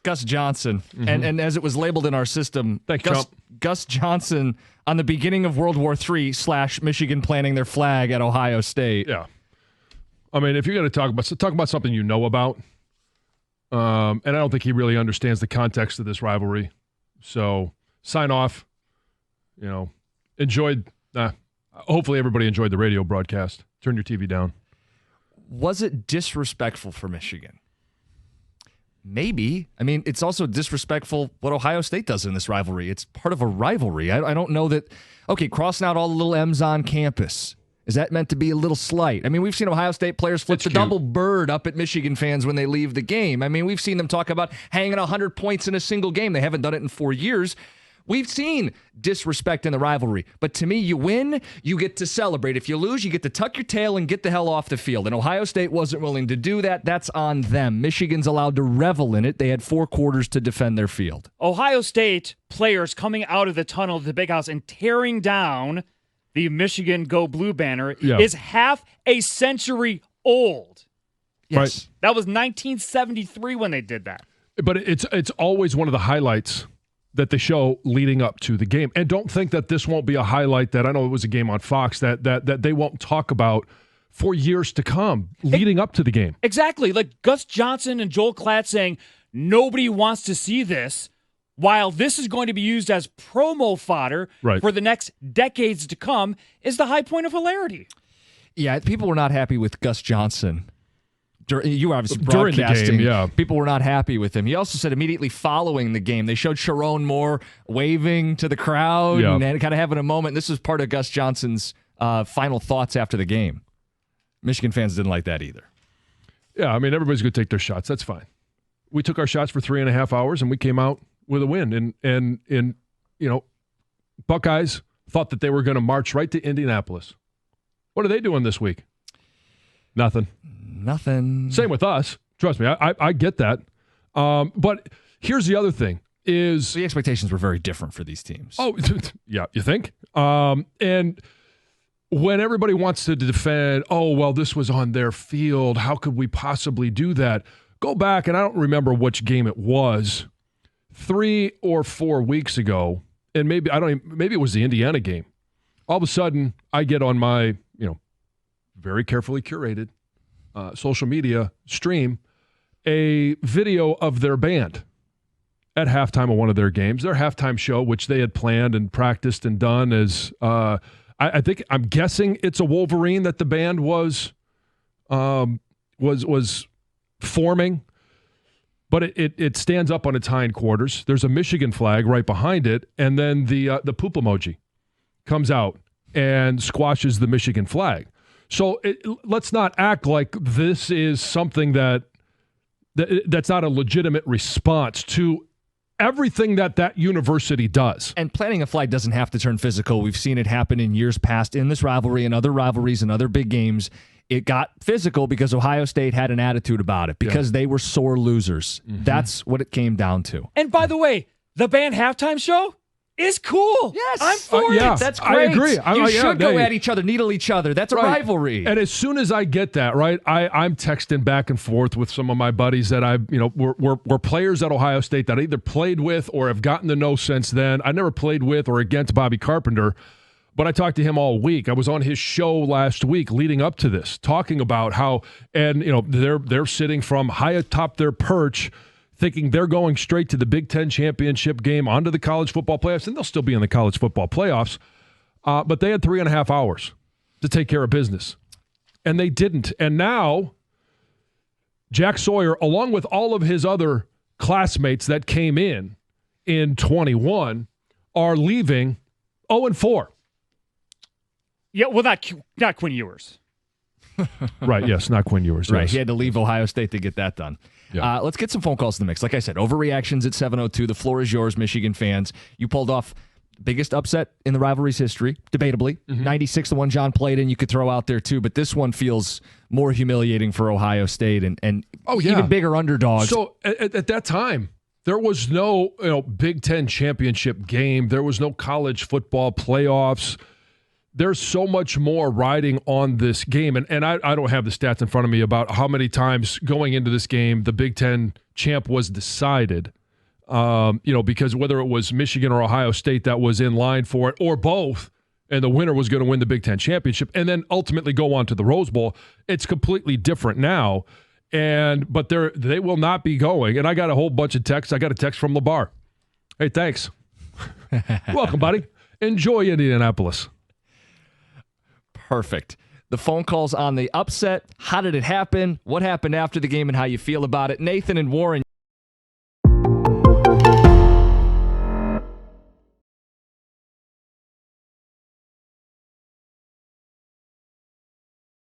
Gus Johnson. And as it was labeled in our system, Gus Johnson on the beginning of World War III / Michigan planting their flag at Ohio State. Yeah. I mean, if you're going to talk about something you know about, and I don't think he really understands the context of this rivalry. So sign off. Enjoyed. Hopefully everybody enjoyed the radio broadcast. Turn your TV down. Was it disrespectful for Michigan? Maybe. I mean, it's also disrespectful what Ohio State does in this rivalry. It's part of a rivalry. I don't know that, crossing out all the little M's on campus. Is that meant to be a little slight? I mean, we've seen Ohio State players flip the double bird up at Michigan fans when they leave the game. I mean, we've seen them talk about hanging 100 points in a single game. They haven't done it in 4 years. We've seen disrespect in the rivalry. But to me, you win, you get to celebrate. If you lose, you get to tuck your tail and get the hell off the field. And Ohio State wasn't willing to do that. That's on them. Michigan's allowed to revel in it. They had 4 quarters to defend their field. Ohio State players coming out of the tunnel of the Big House and tearing down the Michigan Go Blue banner is half a century old. Yes. Right. That was 1973 when they did that. But it's always one of the highlights that they show leading up to the game. And don't think that this won't be a highlight that, I know it was a game on Fox, that they won't talk about for years to come leading up to the game. Exactly. Like Gus Johnson and Joel Klatt saying, nobody wants to see this, while this is going to be used as promo fodder for the next decades to come, is the high point of hilarity. Yeah, people were not happy with Gus Johnson. You were obviously broadcasting. During the game, People were not happy with him. He also said immediately following the game, they showed Sharon Moore waving to the crowd and kind of having a moment. This was part of Gus Johnson's final thoughts after the game. Michigan fans didn't like that either. Yeah, I mean, everybody's going to take their shots. That's fine. We took our shots for 3.5 hours, and we came out with a win. And Buckeyes thought that they were going to march right to Indianapolis. What are they doing this week? Nothing. Same with us. Trust me, I get that. But here's the other thing is... The expectations were very different for these teams. Oh, yeah, you think? And when everybody wants to defend, this was on their field, how could we possibly do that? Go back, and I don't remember which game it was, 3 or 4 weeks ago, and maybe it was the Indiana game. All of a sudden, I get on my, very carefully curated social media stream a video of their band at halftime of one of their games. Their halftime show, which they had planned and practiced and done, is I'm guessing it's a Wolverine that the band was forming, but it stands up on its hindquarters. There's a Michigan flag right behind it, and then the poop emoji comes out and squashes the Michigan flag. So let's not act like this is something that's not a legitimate response to everything that university does. And planting a flag doesn't have to turn physical. We've seen it happen in years past in this rivalry and other rivalries and other big games. It got physical because Ohio State had an attitude about it, because they were sore losers. Mm-hmm. That's what it came down to. And by the way, the band halftime show is cool. Yes. I'm for it. That's great. I agree. You should go at each other, needle each other. That's a rivalry. And as soon as I get that, I'm texting back and forth with some of my buddies that were players at Ohio State that I either played with or have gotten to know since then. I never played with or against Bobby Carpenter, but I talked to him all week. I was on his show last week leading up to this, talking about how, and they're sitting from high atop their perch, thinking they're going straight to the Big Ten championship game, onto the college football playoffs, and they'll still be in the college football playoffs. But they had 3.5 hours to take care of business, and they didn't. And now Jack Sawyer, along with all of his other classmates that came in 21, are leaving 0-4. Yeah, well, not Quinn Ewers. Right, yes, not Quinn Ewers. Right, yes. He had to leave Ohio State to get that done. Yeah. Let's get some phone calls in the mix. Like I said, overreactions at 7:02. The floor is yours, Michigan fans. You pulled off biggest upset in the rivalry's history, debatably. 96, the one John played in, you could throw out there too, but this one feels more humiliating for Ohio State and even bigger underdogs. So at that time, there was no Big Ten championship game. There was no college football playoffs. there's so much more riding on this game. And I don't have the stats in front of me about how many times going into this game the Big Ten champ was decided. Because whether it was Michigan or Ohio State that was in line for it, or both, and the winner was going to win the Big Ten championship and then ultimately go on to the Rose Bowl, it's completely different now. But they will not be going. And I got a whole bunch of texts. I got a text from LeBar. Hey, thanks. Welcome, buddy. Enjoy Indianapolis. Perfect. The phone calls on the upset. How did it happen? What happened after the game and how you feel about it? Nathan and Warren.